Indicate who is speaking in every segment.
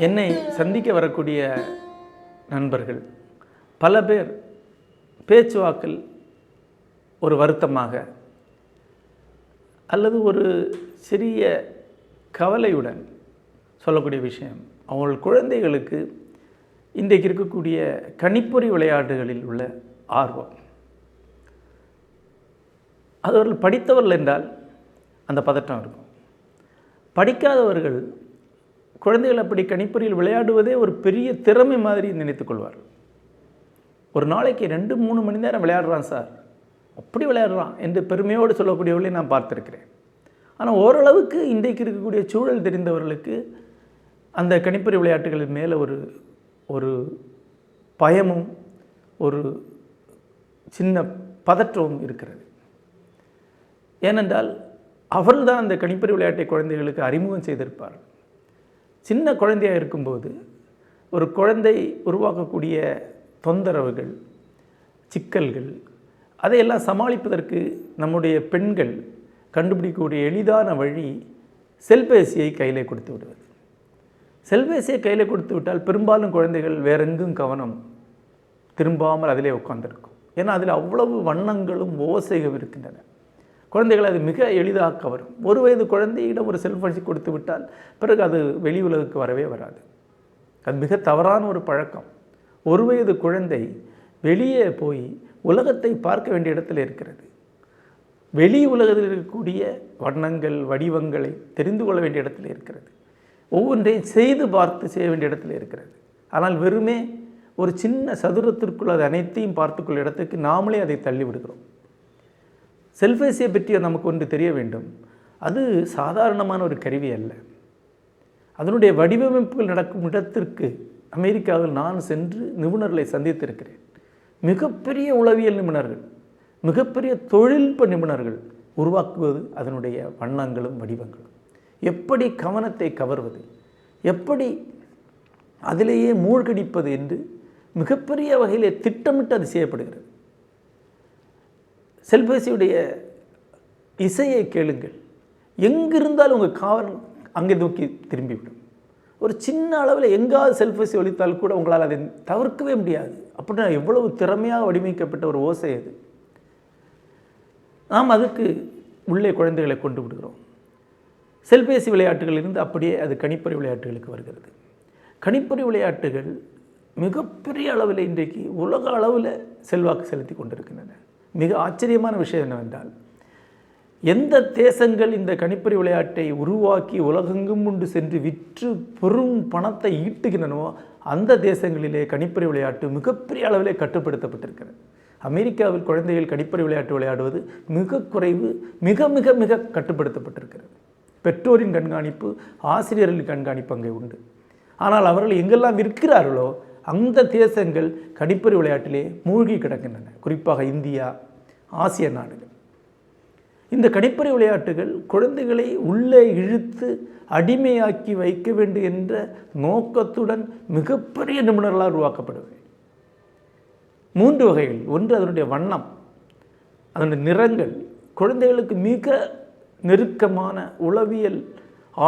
Speaker 1: என்னை சந்திக்க வரக்கூடிய நண்பர்கள் பல பேர் பேச்சுவாக்கில் ஒரு வருத்தமாக அல்லது ஒரு சிறிய கவலையுடன் சொல்லக்கூடிய விஷயம், அவங்கள் குழந்தைகளுக்கு இன்றைக்கு இருக்கக்கூடிய கணிப்பொறி விளையாட்டுகளில் உள்ள ஆர்வம். அது அவர்கள் படித்தவர்கள் என்றால் அந்த பதட்டம் இருக்கும். படிக்காதவர்கள் குழந்தைகள் அப்படி கணிப்பொறியில் விளையாடுவதே ஒரு பெரிய திறமை மாதிரி நினைத்துக்கொள்வார். ஒரு நாளைக்கு 2-3 மணி நேரம் விளையாடுறான் சார், அப்படி விளையாடுறான் என்று பெருமையோடு சொல்லக்கூடியவர்களை நான் பார்த்துருக்கிறேன். ஆனால் ஓரளவுக்கு இன்றைக்கு இருக்கக்கூடிய சூழல் தெரிந்தவர்களுக்கு அந்த கணிப்பொறி விளையாட்டுகளின் மேலே ஒரு பயமும் ஒரு சின்ன பதற்றமும் இருக்கிறது. ஏனென்றால் அவர்கள்தான் அந்த கணிப்பொறி விளையாட்டை குழந்தைகளுக்கு அறிமுகம் செய்திருப்பார்கள். சின்ன குழந்தையாக இருக்கும்போது ஒரு குழந்தை உருவாக்கக்கூடிய தொந்தரவுகள், சிக்கல்கள், அதையெல்லாம் சமாளிப்பதற்கு நம்முடைய பெண்கள் கண்டுபிடிக்கக்கூடிய எளிதான வழி செல்பேசியை கையிலே கொடுத்து விடுவது. செல்பேசியை கையில் கொடுத்து விட்டால் பெரும்பாலும் குழந்தைகள் வேறெங்கும் கவனம் திரும்பாமல் அதிலே உட்கார்ந்திருக்கும். ஏன்னா அதில் அவ்வளவு வண்ணங்களும் ஓசைகள் இருக்கின்றன. குழந்தைகள் அது மிக எளிதாக கவரும். 1 வயது குழந்தையிடம் ஒரு செல்பேசி கொடுத்து விட்டால் பிறகு அது வெளி உலகுக்கு வரவே வராது. அது மிக தவறான ஒரு பழக்கம். 1 வயது குழந்தை வெளியே போய் உலகத்தை பார்க்க வேண்டிய இடத்துல இருக்கிறது. வெளி உலகத்தில் இருக்கக்கூடிய வண்ணங்கள், வடிவங்களை தெரிந்து கொள்ள வேண்டிய இடத்துல இருக்கிறது. ஒவ்வொன்றையும் செய்து பார்த்து செய்ய வேண்டிய இடத்துல இருக்கிறது. ஆனால் வெறுமே ஒரு சின்ன சதுரத்திற்குள் அது அனைத்தையும் பார்த்துக்கொள்ள இடத்துக்கு நாமளே அதை தள்ளி விடுகிறோம். செல்பேசியை பற்றி நமக்கு ஒன்று தெரிய வேண்டும். அது சாதாரணமான ஒரு கருவி அல்ல. அதனுடைய வடிவமைப்புகள் நடக்கும் இடத்திற்கு அமெரிக்காவில் நான் சென்று நிபுணர்களை சந்தித்திருக்கிறேன். மிகப்பெரிய உளவியல் நிபுணர்கள், மிகப்பெரிய தொழில்நுட்ப நிபுணர்கள் உருவாக்குவது அதனுடைய வண்ணங்களும் வடிவங்களும். எப்படி கவனத்தை கவர்வது, எப்படி அதிலேயே மூழ்கடிப்பது என்று மிகப்பெரிய வகையிலே திட்டமிட்டு அது செய்யப்படுகிறது. செல்பேசியுடைய இசையை கேளுங்கள், எங்கிருந்தாலும் உங்கள் கவனம் அங்கே நோக்கி திரும்பிவிடும். ஒரு சின்ன அளவில் எங்காவது செல்பேசி ஒலித்தால் கூட உங்களால் அதை தவிர்க்கவே முடியாது. அப்படின்னா எவ்வளவு திறமையாக வடிவமைக்கப்பட்ட ஒரு ஓசை அது. நாம் அதுக்கு உள்ளே குழந்தைகளை கொண்டு விடுகிறோம். செல்பேசி விளையாட்டுகளிலிருந்து அப்படியே அது கணிப்பொறி விளையாட்டுகளுக்கு வருகிறது. கணிப்பொறி விளையாட்டுகள் மிகப்பெரிய அளவில் இன்றைக்கு உலக அளவில் செல்வாக்கு செலுத்தி கொண்டிருக்கின்றன. மிக ஆச்சரியமான விஷயம் என்னவென்றால், எந்த தேசங்கள் இந்த கணிப்பொறி விளையாட்டை உருவாக்கி உலகெங்கும் கொண்டு சென்று விற்று பெரும் பணத்தை ஈட்டுகின்றனவோ அந்த தேசங்களிலே கணிப்பொறி விளையாட்டு மிகப்பெரிய அளவிலே கட்டுப்படுத்தப்பட்டிருக்கிறது. அமெரிக்காவில் குழந்தைகள் கணிப்பொறி விளையாட்டு விளையாடுவது மிக குறைவு, மிக மிக மிக கட்டுப்படுத்தப்பட்டிருக்கிறது. பெற்றோரின் கண்காணிப்பு, ஆசிரியர்களின் கண்காணிப்பு அங்கே உண்டு. ஆனால் அவர்கள் எங்கெல்லாம் விற்கிறார்களோ அந்த தேசங்கள் கணிப்பொறி விளையாட்டிலே மூழ்கி கிடக்கின்றன. குறிப்பாக இந்தியா, ஆசிய நாடுகள். இந்த கணிப்பொறி விளையாட்டுகள் குழந்தைகளை உள்ளே இழுத்து அடிமையாக்கி வைக்க வேண்டும் என்ற நோக்கத்துடன் மிகப்பெரிய நிபுணர்களால் உருவாக்கப்படுவது. 3 வகைகள். ஒன்று அதனுடைய வண்ணம், அதனுடைய நிறங்கள். குழந்தைகளுக்கு மிக நெருக்கமான உளவியல்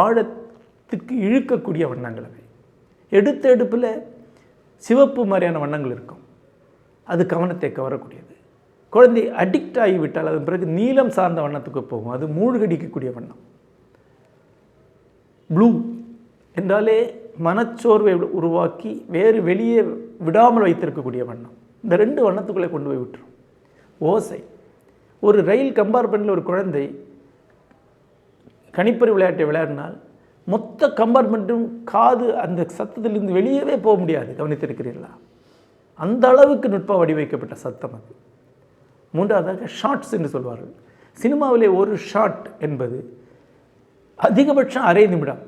Speaker 1: ஆழத்துக்கு இழுக்கக்கூடிய வண்ணங்கள் அவை. எடுத்த எடுப்பில் சிவப்பு மாதிரியான வண்ணங்கள் இருக்கும். அது கவனத்தை கவரக்கூடியது. குழந்தை அடிக்ட் ஆகிவிட்டால் அதன் பிறகு நீலம் சார்ந்த வண்ணத்துக்கு போகும். அது மூழ்கடிக்கக்கூடிய வண்ணம். ப்ளூ என்றாலே மனச்சோர்வை உருவாக்கி வேறு வெளியே விடாமல் வைத்திருக்கக்கூடிய வண்ணம். இந்த 2 வண்ணத்துக்குள்ளே கொண்டு போய் விட்டுரும். ஓசை. ஒரு ரயில் கம்பார்ட்மெண்ட்டில் ஒரு குழந்தை கணிப்பொறி விளையாட்டை விளையாடினால் மொத்த கம்பார்ட்மெண்ட்டும் காது அந்த சத்தத்திலிருந்து வெளியவே போக முடியாது. கவனித்திருக்கிறீர்களா? அந்த அளவுக்கு நுட்பம் வடிவமைக்கப்பட்ட சத்தம் அது. 3வதாக ஷார்ட்ஸ் என்று சொல்வார்கள். சினிமாவிலே ஒரு ஷாட் என்பது அதிகபட்சம் அரை நிமிடம்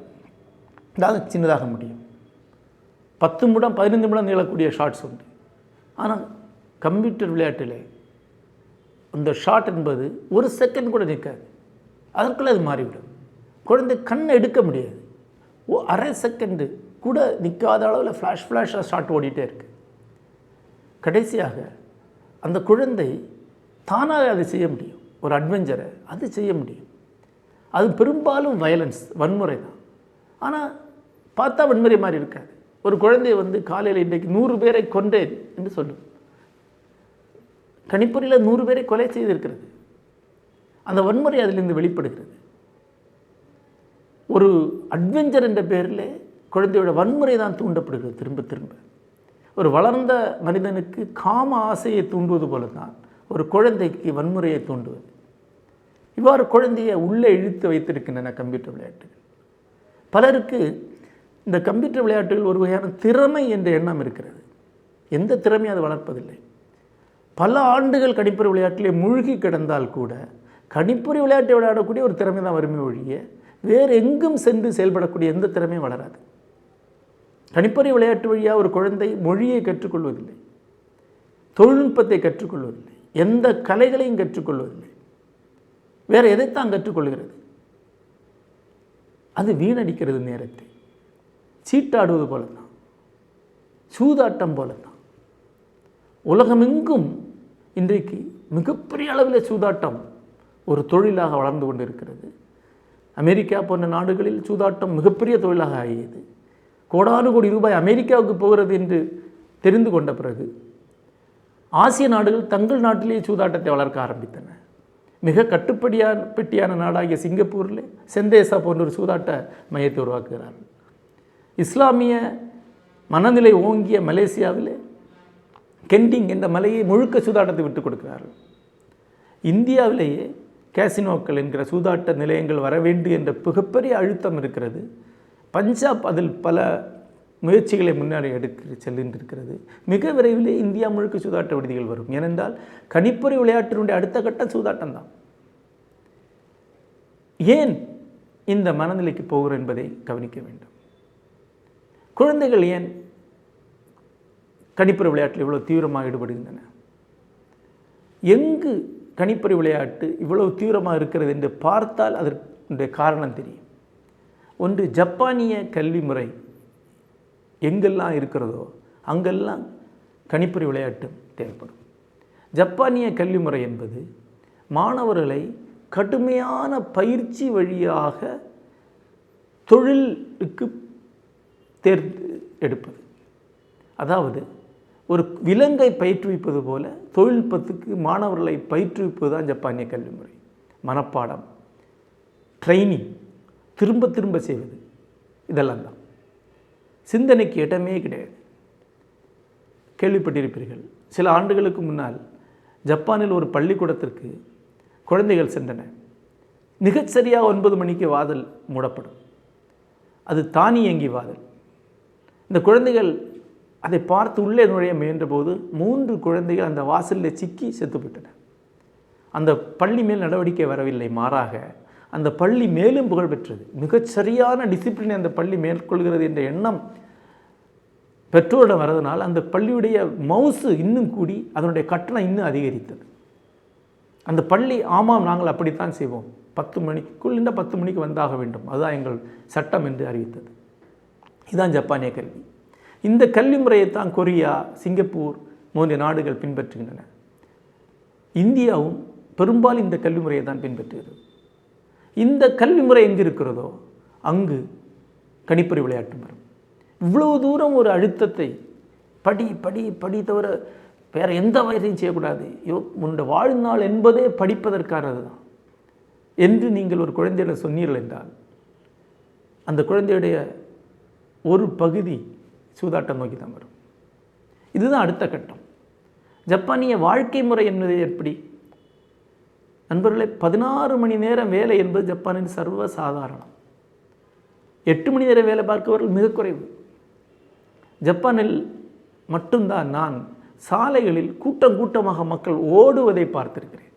Speaker 1: தான் சின்னதாக முடியும். 10 நிமிடம் 15 நிமிடம் நீளக்கூடிய ஷார்ட்ஸ் உண்டு. ஆனால் கம்ப்யூட்டர் விளையாட்டில் அந்த ஷாட் என்பது 1 செகண்ட் கூட நிற்காது. அதற்குள்ளே அது மாறிவிடும். குழந்தை கண்ணை எடுக்க முடியாது. அரை செகண்டு கூட நிற்காத அளவில் ஃப்ளாஷாக ஷாட் ஓடிட்டே இருக்குது. கடைசியாக அந்த குழந்தை தானாக அதை செய்ய முடியும். ஒரு அட்வென்ச்சரை அது செய்ய முடியும். அது பெரும்பாலும் வயலன்ஸ், வன்முறை தான். ஆனால் பார்த்தா வன்முறை மாதிரி இருக்காது. ஒரு குழந்தை வந்து காலையில் இன்றைக்கு 100 பேரை கொன்றேன் என்று சொல்லும். கணிப்பொறியில் 100 பேரை கொலை செய்திருக்கிறது. அந்த வன்முறை அதிலிருந்து வெளிப்படுகிறது. ஒரு அட்வென்ச்சர் என்ற பேரில் குழந்தையோட வன்முறை தான் தூண்டப்படுகிறது திரும்ப திரும்ப. ஒரு வளர்ந்த மனிதனுக்கு காம ஆசையை தூண்டுவது போல தான் ஒரு குழந்தைக்கு வன்முறையை தூண்டுவது. இவ்வாறு குழந்தையை உள்ளே இழுத்து வைத்திருக்கின்றன கம்ப்யூட்டர் விளையாட்டுகள். பலருக்கு இந்த கம்ப்யூட்டர் விளையாட்டுகள் ஒரு வகையான திறமை என்ற எண்ணம் இருக்கிறது. எந்த திறமையும் அது வளர்ப்பதில்லை. பல ஆண்டுகள் கணிப்பொறி விளையாட்டிலே மூழ்கி கிடந்தால் கூட கணிப்பொறி விளையாட்டை விளையாடக்கூடிய ஒரு திறமை தான் வறுமை ஒழிய வேறு எங்கும் சென்று செயல்படக்கூடிய எந்த திறமையும் வளராது. கணிப்பொறி விளையாட்டு வழியாக ஒரு குழந்தை மொழியை கற்றுக்கொள்வதில்லை, தொழில்நுட்பத்தை கற்றுக்கொள்வதில்லை, எந்த கலைகளையும் கற்றுக்கொள்வதில்லை. வேறு எதைத்தான் கற்றுக்கொள்கிறது? அது வீணடிக்கிறது நேரத்தை. சீட்டாடுவது போல தான், சூதாட்டம் போல தான். உலகமெங்கும் இன்றைக்கு மிகப்பெரிய அளவில் சூதாட்டம் ஒரு தொழிலாக வளர்ந்து கொண்டிருக்கிறது. அமெரிக்கா போன்ற நாடுகளில் சூதாட்டம் மிகப்பெரிய தொழிலாக ஆகியது. கோடானு கோடி ரூபாய் அமெரிக்காவுக்கு போகிறது என்று தெரிந்து கொண்ட பிறகு ஆசிய நாடுகள் தங்கள் நாட்டிலேயே சூதாட்டத்தை வளர்க்க ஆரம்பித்தன. மிக கட்டுப்படியான நாடாகிய சிங்கப்பூரில் செந்தேசா போன்ற ஒரு சூதாட்ட மையத்தை உருவாக்குகிறார்கள். இஸ்லாமிய மனநிலை ஓங்கிய மலேசியாவில் கெண்டிங் என்ற மலையை முழுக்க சூதாட்டத்தை விட்டுக் கொடுக்கிறார்கள். இந்தியாவிலேயே கேசினோக்கள் என்கிற சூதாட்ட நிலையங்கள் வர வேண்டும் என்ற மிகப்பெரிய அழுத்தம் இருக்கிறது. பஞ்சாப் அதில் பல முயற்சிகளை முன்னாடி செல்கின்றிருக்கிறது. மிக விரைவில் இந்தியா முழுக்க சூதாட்ட விடுதிகள் வரும். ஏனென்றால் கணிப்பொறி விளையாட்டினுடைய அடுத்த கட்டம் சூதாட்டம் தான். ஏன் இந்த மனநிலைக்கு போகிறோம் என்பதை கவனிக்க வேண்டும். குழந்தைகள் ஏன் கணிப்பொறி விளையாட்டில் இவ்வளவு தீவிரமாக ஈடுபடுகின்றன? எங்கு கணிப்பொறி விளையாட்டு இவ்வளவு தீவிரமாக இருக்கிறது என்று பார்த்தால் அதற்கு காரணம் தெரியும். ஒன்று, ஜப்பானிய கல்வி முறை எங்கெல்லாம் இருக்கிறதோ அங்கெல்லாம் கணிப்பொறி விளையாட்டு தேவைப்படும். ஜப்பானிய கல்வி முறை என்பது மாணவர்களை கடுமையான பயிற்சி வழியாக தொழிலுக்கு தேர்ந்து எடுப்பது. அதாவது ஒரு விலங்கை பயிற்றுவிப்பது போல தொழில்நுட்பத்துக்கு மாணவர்களை பயிற்றுவிப்பது தான் ஜப்பானிய கல்வி முறை. மனப்பாடம், ட்ரைனிங், திரும்ப திரும்ப செய்வது, இதெல்லாம் தான். சிந்தனைக்கு இடமே கிடையாது. கேள்விப்பட்டிருப்பீர்கள், சில ஆண்டுகளுக்கு முன்னால் ஜப்பானில் ஒரு பள்ளிக்கூடத்திற்கு குழந்தைகள் சென்றன. மிகச்சரியாக 9 மணிக்கு வாசல் மூடப்படும். அது தானியங்கி வாசல். இந்த குழந்தைகள் அதை பார்த்து உள்ளே நுழைய முயன்றபோது 3 குழந்தைகள் அந்த வாசலில் சிக்கி செத்துவிட்டன. அந்த பள்ளி மேல் நடவடிக்கை வரவில்லை. மாறாக அந்த பள்ளி மேலும் புகழ் பெற்றது. மிகச்சரியான டிசிப்ளினை அந்த பள்ளி மேற்கொள்கிறது என்ற எண்ணம் பெற்றோரிடம் வரதுனால் அந்த பள்ளியுடைய மவுசு இன்னும் கூடி அதனுடைய கட்டணம் இன்னும் அதிகரித்தது. அந்த பள்ளி, ஆமாம் நாங்கள் அப்படித்தான் செய்வோம், 10 மணிக்குள் 10 மணிக்கு வந்தாக வேண்டும், அதுதான் எங்கள் சட்டம் என்று அறிவித்தது. இதுதான் ஜப்பானிய கல்வி. இந்த கல்வி முறையைத்தான் கொரியா, சிங்கப்பூர் போன்ற நாடுகள் பின்பற்றுகின்றன. இந்தியாவும் பெரும்பாலும் இந்த கல்வி முறையை தான் பின்பற்றுகிறது. இந்த கல்வி முறை எங்கு இருக்கிறதோ அங்கு கணிப்பொறி விளையாட்டு வரும். இவ்வளவு தூரம் ஒரு அழுத்தத்தை படி படி படி தவிர வேறு எந்த வயதையும் செய்யக்கூடாது, உன்னுடைய வாழ்நாள் என்பதே படிப்பதற்கானது தான் என்று நீங்கள் ஒரு குழந்தையிடம் சொன்னீர்கள் என்றால் அந்த குழந்தையுடைய ஒரு பகுதி சூதாட்டம் நோக்கி தான் வரும். இதுதான் அடுத்த கட்டம். ஜப்பானிய வாழ்க்கை முறை என்பது எப்படி? நண்பர்களே, 16 மணி நேரம் வேலை என்பது ஜப்பானில் சர்வ சாதாரணம். 8 மணி நேரம் வேலை பார்ப்பவர்கள் மிக குறைவு. ஜப்பானில் மட்டும்தான் நான் சாலைகளில் கூட்டம் கூட்டமாக மக்கள் ஓடுவதை பார்த்திருக்கிறேன்.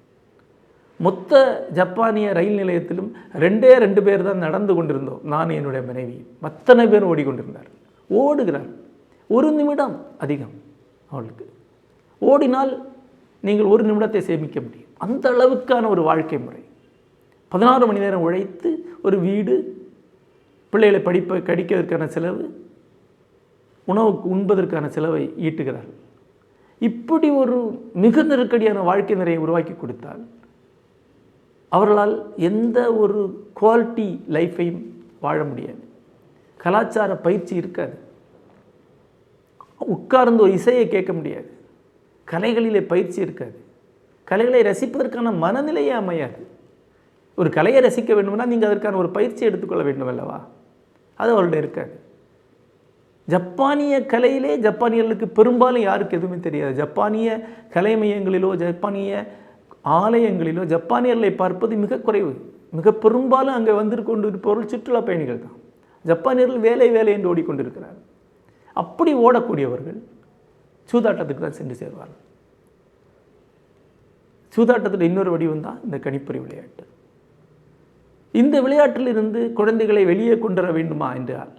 Speaker 1: மொத்த ஜப்பானிய ரயில் நிலையத்திலும் 2 பேர் தான் நடந்து கொண்டிருந்தோம், நான் என்னுடைய மனைவி. அத்தனை பேர் ஓடிக்கொண்டிருந்தார், ஓடுகிறார். 1 நிமிடம் அதிகம் அவளுக்கு. ஓடினால் நீங்கள் 1 நிமிடத்தை சேமிக்க முடியும். அந்த அளவுக்கான ஒரு வாழ்க்கை முறை. 16 மணி நேரம் உழைத்து ஒரு வீடு, பிள்ளைகளை கடிப்பதற்கான செலவு, உணவுக்கு உண்பதற்கான செலவை ஈட்டுகிறார்கள். இப்படி ஒரு மிக நெருக்கடியான வாழ்க்கை முறையை உருவாக்கி கொடுத்தால் அவர்களால் எந்த ஒரு குவாலிட்டி லைஃப்பையும் வாழ முடியாது. கலாச்சார பயிற்சி இருக்காது. உட்கார்ந்து ஒரு இசையை கேட்க முடியாது. கலைகளிலே பயிற்சி இருக்காது. கலைகளை ரசிப்பதற்கான மனநிலையே அமையாது. ஒரு கலையை ரசிக்க வேண்டும்னா நீங்கள் அதற்கான ஒரு பயிற்சி எடுத்துக்கொள்ள வேண்டும் அல்லவா? அது அவர்கிட்ட இருக்காது. ஜப்பானிய கலையிலே ஜப்பானியர்களுக்கு பெரும்பாலும் யாருக்கு எதுவுமே தெரியாது. ஜப்பானிய கலை மையங்களிலோ ஜப்பானிய ஆலயங்களிலோ ஜப்பானியர்களை பார்ப்பது மிக குறைவு. மிக பெரும்பாலும் அங்கே கொண்டிருப்பவர்கள் சுற்றுலா பயணிகள் தான். ஜப்பானியர்கள் வேலை வேலை என்று ஓடிக்கொண்டிருக்கிறார்கள். அப்படி ஓடக்கூடியவர்கள் சூதாட்டத்துக்கு தான் சென்று சேர்வார்கள். சூதாட்டத்தில் இன்னொரு வடிவம் தான் இந்த கணிப்பொறி விளையாட்டு. இந்த விளையாட்டிலிருந்து குழந்தைகளை வெளியே கொண்டு வர வேண்டுமா என்றால்,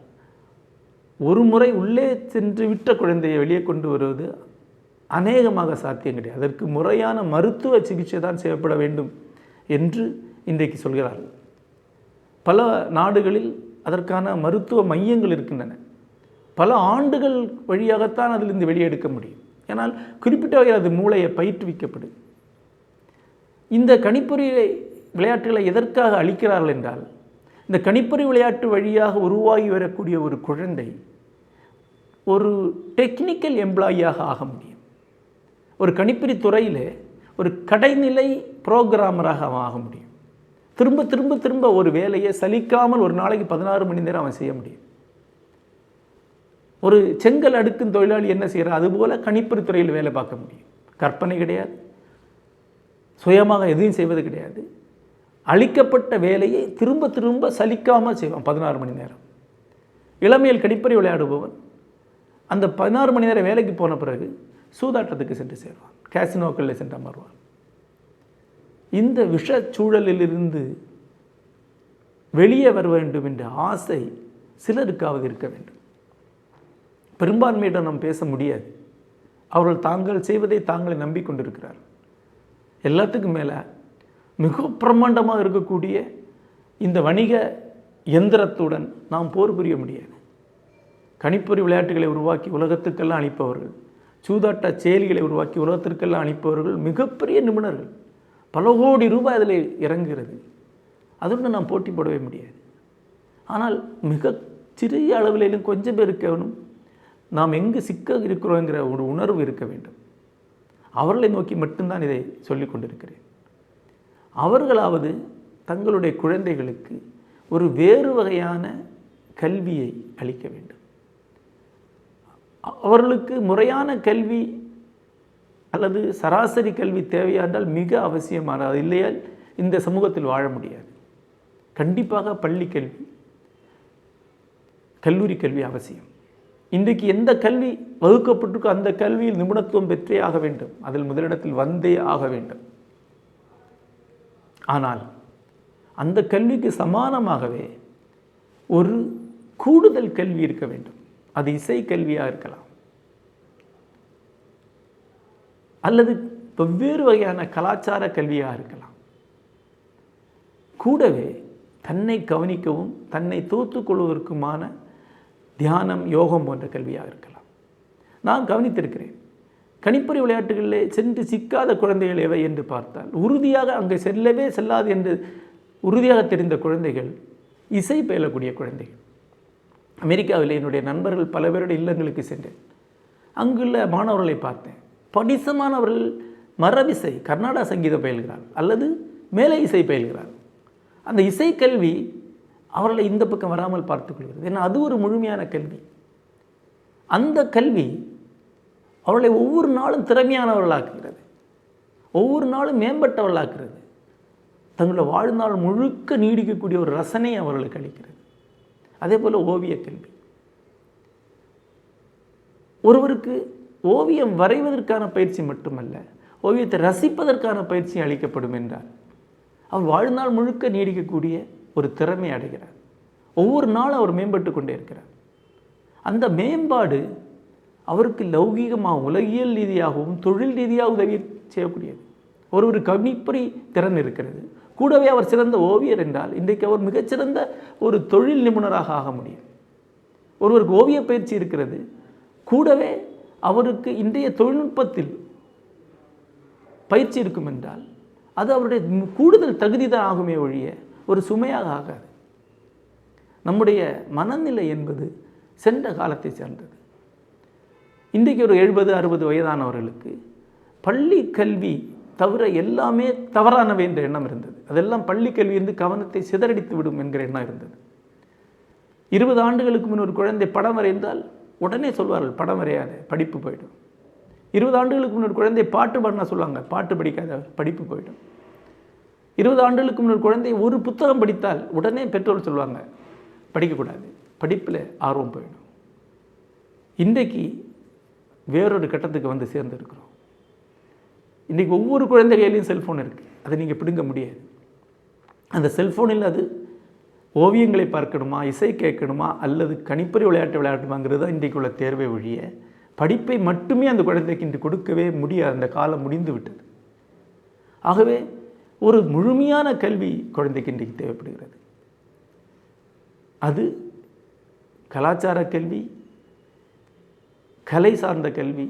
Speaker 1: ஒரு முறை உள்ளே சென்று விட்ட குழந்தையை வெளியே கொண்டு வருவது அநேகமாக சாத்தியம் கிடையாது. அதற்கு முறையான மருத்துவ சிகிச்சை தான் செய்யப்பட வேண்டும் என்று இன்றைக்கு சொல்கிறார்கள். பல நாடுகளில் அதற்கான மருத்துவ மையங்கள் இருக்கின்றன. பல ஆண்டுகள் வழியாகத்தான் அதிலிருந்து வெளியெடுக்க முடியும். ஏன்னால் குறிப்பிட்ட வகையில் அது மூளையை பயிற்றுவிக்கப்படும். இந்த கணிப்பொறி விளையாட்டுகளை எதற்காக அளிக்கிறார்கள் என்றால், இந்த கணிப்பொறி விளையாட்டு வழியாக உருவாகி வரக்கூடிய ஒரு குழந்தை ஒரு டெக்னிக்கல் எம்ப்ளாயியாக ஆக முடியும். ஒரு கணிப்பொறி துறையில் ஒரு கடைநிலை புரோகிராமராக அவன் ஆக முடியும். திரும்ப திரும்ப திரும்ப ஒரு வேலையை சலிக்காமல் ஒரு நாளைக்கு 16 மணி நேரம் அவன் செய்ய முடியும். ஒரு செங்கல் அடுக்கும் தொழிலாளி என்ன செய்கிறார், அதுபோல் கணிப்பொறி துறையில் வேலை பார்க்க முடியும். கற்பனை கிடையாது, சுயமாக எதையும் செய்வது கிடையாது. அளிக்கப்பட்ட வேலையை திரும்ப திரும்ப சலிக்காமல் செய்வான் 16 மணி நேரம். இளமையில் கணிப்பொறி விளையாடுபவன் அந்த 16 மணி நேரம் வேலைக்கு போன பிறகு சூதாட்டத்துக்கு சென்று சேர்வான், கேசினோக்களில் சென்று அமர்வான். இந்த விஷ சூழலிலிருந்து வெளியே வர வேண்டும் என்ற ஆசை சிலருக்காவது இருக்க வேண்டும். பெரும்பான்மையிடம் நாம் பேச முடியாது. அவர்கள் தாங்கள் செய்வதை தாங்களை நம்பிக்கொண்டிருக்கிறார். எல்லாத்துக்கும் மேலே மிக பிரம்மாண்டமாக இருக்கக்கூடிய இந்த வணிக எந்திரத்துடன் நாம் போர் புரிய முடியாது. கணிப்பொறி விளையாட்டுகளை உருவாக்கி உலகத்துக்கெல்லாம் அளிப்பவர்கள், சூதாட்ட செயலிகளை உருவாக்கி உலகத்திற்கெல்லாம் அளிப்பவர்கள் மிகப்பெரிய நிபுணர்கள். பல கோடி ரூபாய் அதில் இறங்குகிறது. அதோடு நாம் போட்டி போடவே முடியாது. ஆனால் மிக சிறிய அளவிலும் கொஞ்சம் பேர் இருக்கணும். நாம் எங்கு சிக்க இருக்கிறோங்கிற ஒரு உணர்வு இருக்க வேண்டும். அவர்களை நோக்கி மட்டும்தான் இதை சொல்லிக் கொண்டிருக்கிறேன். அவர்களாவது தங்களுடைய குழந்தைகளுக்கு ஒரு வேறு வகையான கல்வியை அளிக்க வேண்டும். அவர்களுக்கு முறையான கல்வி அல்லது சராசரி கல்வி தேவையானால் மிக அவசியமானது. இல்லையால் இந்த சமூகத்தில் வாழ முடியாது. கண்டிப்பாக பள்ளி கல்வி, கல்லூரி கல்வி அவசியம். இன்றைக்கு எந்த கல்வி வகுக்கப்பட்டிருக்கோ அந்த கல்வியில் நிபுணத்துவம் பெற்றே ஆக வேண்டும். அதில் முதலிடத்தில் வந்தே ஆக வேண்டும். ஆனால் அந்த கல்விக்கு சமானமாகவே ஒரு கூடுதல் கல்வி இருக்க வேண்டும். அது இசை கல்வியாக இருக்கலாம், அல்லது வெவ்வேறு வகையான கலாச்சார கல்வியாக இருக்கலாம். கூடவே தன்னை கவனிக்கவும் தன்னை தோற்றுக்கொள்வதற்குமான தியானம், யோகம் போன்ற கல்வியாக இருக்கலாம். நான் கவனித்திருக்கிறேன். கணிப்பொறி விளையாட்டுகளிலே சென்று சிக்காத குழந்தைகள் எவை என்று பார்த்தால், உறுதியாக அங்கே செல்லவே செல்லாது என்று உறுதியாக தெரிந்த குழந்தைகள் இசை பயிலக்கூடிய குழந்தைகள். அமெரிக்காவில் என்னுடைய நண்பர்கள் பல பேருடைய இல்லங்களுக்கு சென்றேன். அங்குள்ள மாணவர்களை பார்த்தேன். படிசமானவர்கள் மரபிசை, கர்நாடக சங்கீதம் பயில்கிறார்கள் அல்லது மேலை இசை பயில்கிறார்கள். அந்த இசைக்கல்வி அவர்களை இந்த பக்கம் வராமல் பார்த்துக்கொள்கிறது. ஏன்னா அது ஒரு முழுமையான கல்வி. அந்த கல்வி அவர்களை ஒவ்வொரு நாளும் திறமையானவர்களாக்குகிறது, ஒவ்வொரு நாளும் மேம்பட்டவர்களாக்குகிறது. தங்களோட வாழ்நாள் முழுக்க நீடிக்கக்கூடிய ஒரு ரசனை அவர்களுக்கு அளிக்கிறது. அதே போல் ஓவிய கல்வி. ஒருவருக்கு ஓவியம் வரைவதற்கான பயிற்சி மட்டுமல்ல, ஓவியத்தை ரசிப்பதற்கான பயிற்சி அளிக்கப்படும் என்றால் அவர் வாழ்நாள் முழுக்க நீடிக்கக்கூடிய ஒரு திறமை அடைகிறார். ஒவ்வொரு நாளும் அவர் மேம்பட்டு கொண்டே இருக்கிறார். அந்த மேம்பாடு அவருக்கு லௌகீகமாக, உலகியல் ரீதியாகவும் தொழில் ரீதியாக உதவி செய்யக்கூடியது. ஒரு கணிப்பொறி திறன் இருக்கிறது, கூடவே அவர் சிறந்த ஓவியர் என்றால் இன்றைக்கு அவர் மிகச்சிறந்த ஒரு தொழில் நிபுணராக ஆக முடியும். ஒருவருக்கு ஓவிய பயிற்சி இருக்கிறது, கூடவே அவருக்கு இன்றைய தொழில்நுட்பத்தில் பயிற்சி இருக்கும் என்றால் அது அவருடைய கூடுதல் தகுதி தான் ஆகுமே ஒழிய ஒரு சுமையாக ஆகாது. நம்முடைய மனநிலை என்பது சென்ற காலத்தை சேர்ந்தது. இன்றைக்கு ஒரு 70-60 வயதானவர்களுக்கு பள்ளி கல்வி தவிர எல்லாமே தவறானவை என்ற எண்ணம் இருந்தது. அதெல்லாம் பள்ளி கல்வி என்று கவனத்தை சிதறடித்து விடும் என்கிற எண்ணம் இருந்தது. 20 ஆண்டுகளுக்கு முன் ஒரு குழந்தை படம் வரைந்தால் உடனே சொல்வார்கள், படம் வரையாத, படிப்பு போயிடும். 20 ஆண்டுகளுக்கு முன் ஒரு குழந்தை பாட்டு பாடினா சொல்லுவாங்க, பாட்டு படிக்காத, படிப்பு போயிடும். 20 ஆண்டுகளுக்கு முன் ஒரு குழந்தை ஒரு புத்தகம் படித்தால் உடனே பெற்றோர் சொல்லுவாங்க, படிக்கக்கூடாது, படிப்பில் ஆர்வம் போயிடும். இன்றைக்கு வேறொரு கட்டத்துக்கு வந்து சேர்ந்துருக்கிறோம். இன்றைக்கி ஒவ்வொரு குழந்தை கையிலையும் செல்ஃபோன் இருக்குது. அதை நீங்கள் பிடுங்க முடியாது. அந்த செல்ஃபோனில் அது ஓவியங்களை பார்க்கணுமா, இசை கேட்கணுமா, அல்லது கணிப்பொறி விளையாட்டு விளையாட்டுமாங்கிறது தான் இன்றைக்கு உள்ள தேர்வை ஒழிய படிப்பை மட்டுமே அந்த குழந்தைக்கு இன்று கொடுக்கவே முடியாது. அந்த காலம் முடிந்து விட்டது. ஆகவே ஒரு முழுமையான கல்வி குழந்தைக்கு இன்றைக்கு தேவைப்படுகிறது. அது கலாச்சார கல்வி, கலை சார்ந்த கல்வி,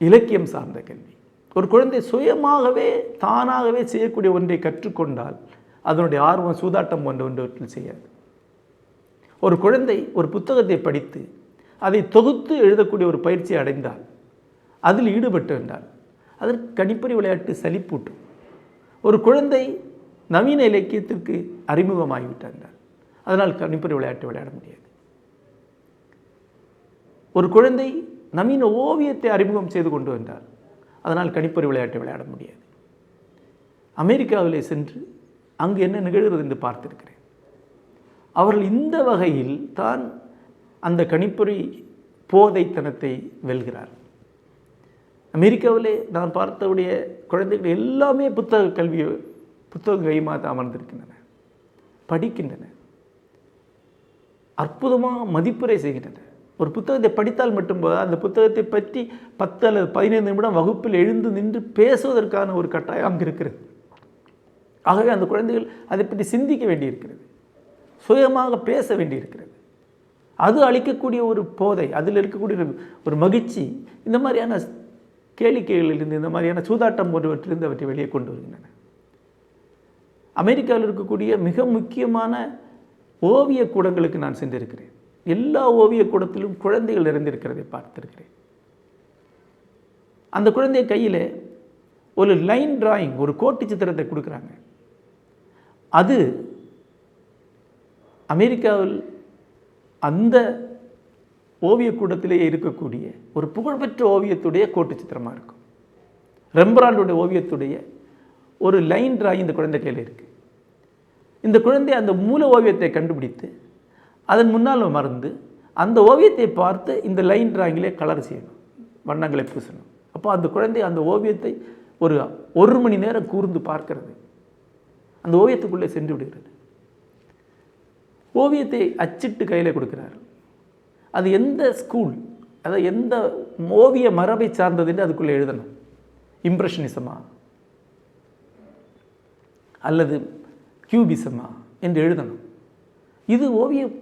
Speaker 1: இலக்கியம் சார்ந்த கல்வி. ஒரு குழந்தை சுயமாகவே தானாகவே செய்யக்கூடிய ஒன்றை கற்றுக்கொண்டால் அதனுடைய ஆர்வம் சூதாட்டம் போன்ற ஒன்றவற்றில் செய்யாது. ஒரு குழந்தை ஒரு புத்தகத்தை படித்து அதை தொகுத்து எழுதக்கூடிய ஒரு பயிற்சி அடைந்தால், அதில் ஈடுபட்டு என்றால் அதற்கு கணிப்பொறி விளையாட்டு சலிப்பூட்டும். ஒரு குழந்தை நவீன இலக்கியத்திற்கு அறிமுகமாகிவிட்டார், அதனால் கணிப்பொறி விளையாட்டு விளையாட முடியாது. ஒரு குழந்தை நவீன ஓவியத்தை அறிமுகம் செய்து கொண்டு வந்தார், அதனால் கணிப்பொறி விளையாட்டு விளையாட முடியாது. அமெரிக்காவிலே சென்று அங்கு என்ன நிகழ்கிறது என்று பார்த்திருக்கிறேன். அவர்கள் இந்த வகையில் தான் அந்த கணிப்பொறி போதைத்தனத்தை வெல்கிறார். அமெரிக்காவிலே நான் பார்த்தவுடைய குழந்தைகள் எல்லாமே புத்தக கைமாக தான் அமர்ந்திருக்கின்றன, படிக்கின்றன, அற்புதமாக மதிப்புரை செய்கின்றன. ஒரு புத்தகத்தை படித்தால் மட்டும் போது அந்த புத்தகத்தை பற்றி 10 அல்லது 15 நிமிடம் வகுப்பில் எழுந்து நின்று பேசுவதற்கான ஒரு கட்டாயம் அங்கு இருக்கிறது. ஆகவே அந்த குழந்தைகள் அதை பற்றி சிந்திக்க வேண்டியிருக்கிறது, சுயமாக பேச வேண்டியிருக்கிறது. அது அளிக்கக்கூடிய ஒரு போதை, அதில் இருக்கக்கூடிய ஒரு மகிழ்ச்சி இந்த மாதிரியான கேளிக்கைகளிலிருந்து, இந்த மாதிரியான சூதாட்டம் போன்றவற்றிலிருந்து அவற்றை வெளியே கொண்டு வருகின்றன. அமெரிக்காவில் இருக்கக்கூடிய மிக முக்கியமான ஓவிய கூடங்களுக்கு நான் சென்றிருக்கிறேன். எல்லா ஓவிய கூடத்திலும் குழந்தைகள் நிறைந்திருக்கிறதை பார்த்திருக்கிறேன். அந்த குழந்தை கையில் ஒரு லைன் டிராயிங், ஒரு கோட்டு சித்திரத்தை கொடுக்குறாங்க. அது அமெரிக்காவில் அந்த ஓவியக்கூடத்திலே இருக்கக்கூடிய ஒரு புகழ்பெற்ற ஓவியத்துடைய கோட்டு சித்திரமாக இருக்கும். ரெம்பராண்டுடைய ஓவியத்துடைய ஒரு லைன் டிராயிங் இந்த குழந்தை கையில் இருக்குது. இந்த குழந்தை அந்த மூல ஓவியத்தை கண்டுபிடித்து அதன் முன்னால் மறந்து அந்த ஓவியத்தை பார்த்து இந்த லைன் டிராயிங்கிலே கலர் செய்யணும், வண்ணங்களை பூசணும். அப்போ அந்த குழந்தை அந்த ஓவியத்தை ஒரு மணி நேரம் கூர்ந்து பார்க்கிறது, அந்த ஓவியத்துக்குள்ளே சென்று விடுகிறது. ஓவியத்தை அச்சிட்டு கையில் கொடுக்கிறார். அது எந்த ஸ்கூல், அதை எந்த ஓவிய மரபை சார்ந்தது என்று அதுக்குள்ளே எழுதணும். இம்ப்ரெஷனிசமா அல்லது கியூபிசமா என்று எழுதணும். இது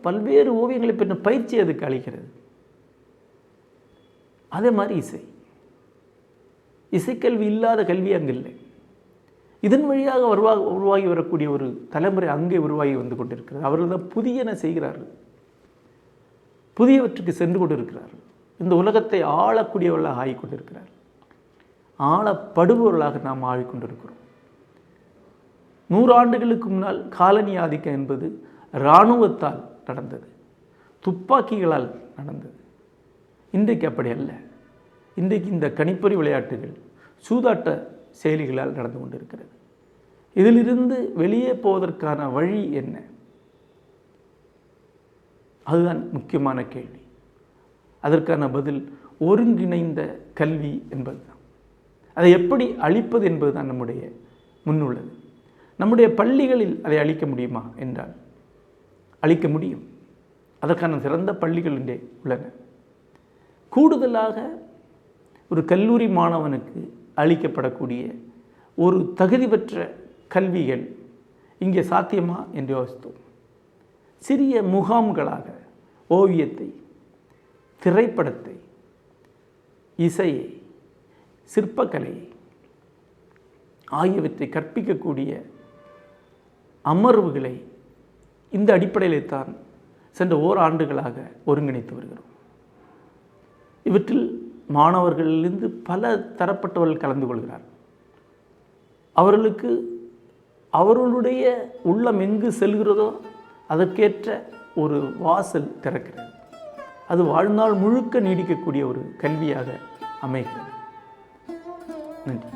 Speaker 1: பல்வேறு ஓவியங்களை பற்றின பயிற்சி அதுக்கு அளிக்கிறது. அதே மாதிரி இசைக்கல்வி இல்லாத கல்வி அங்கு இல்லை. இதன் வழியாக உருவாகி வரக்கூடிய ஒரு தலைமுறை அங்கே உருவாகி வந்து கொண்டிருக்கிறது. அவர்கள் தான் புதியன செய்கிறார்கள், புதியவற்றுக்கு சென்று கொண்டிருக்கிறார்கள். இந்த உலகத்தை ஆளக்கூடியவர்களாக ஆகிக்கொண்டிருக்கிறார்கள், ஆளப்படுபவர்களாக நாம் ஆகிக்கொண்டிருக்கிறோம். 100 ஆண்டுகளுக்கு முன்னால் காலனி ஆதிக்கம் என்பது இராணுவத்தால் நடந்தது, துப்பாக்கிகளால் நடந்தது. இன்றைக்கு அப்படி அல்ல. இன்றைக்கு இந்த கணிப்பொறி விளையாட்டுகள் சூதாட்ட செயலிகளால் நடந்து கொண்டிருக்கிறது. இதிலிருந்து வெளியே போவதற்கான வழி என்ன? அதுதான் முக்கியமான கேள்வி. அதற்கான பதில் ஒருங்கிணைந்த கல்வி என்பதுதான். அதை எப்படி அளிப்பது என்பதுதான் நம்முடைய முன்னுள்ளது. நம்முடைய பள்ளிகளில் அதை அளிக்க முடியுமா என்றால் அளிக்க முடியும். அதற்கான சிறந்த பள்ளிகள் இங்கே உள்ளன. கூடுதலாக ஒரு கல்லூரி மாணவனுக்கு அளிக்கப்படக்கூடிய ஒரு தகுதி பெற்ற கல்விகள் இங்கே சாத்தியமா என்று யோசித்தோம். சிறிய முகாம்களாக ஓவியத்தை, திரைப்படத்தை, இசையை, சிற்பக்கலையை ஆகியவற்றை கற்பிக்கக்கூடிய அமர்வுகளை இந்த அடிப்படையிலே தான் சென்ற ஓராண்டுகளாக ஒருங்கிணைத்து வருகிறோம். இவற்றில் மாணவர்களிலிருந்து பல தரப்பட்டவர்கள் கலந்து கொள்கிறார். அவர்களுக்கு அவர்களுடைய உள்ளம் எங்கு செல்கிறதோ அதற்கேற்ற ஒரு வாசல் திறக்கிறது. அது வாழ்நாள் முழுக்க நீடிக்கக்கூடிய ஒரு கல்வியாக அமைகிறது. நன்றி.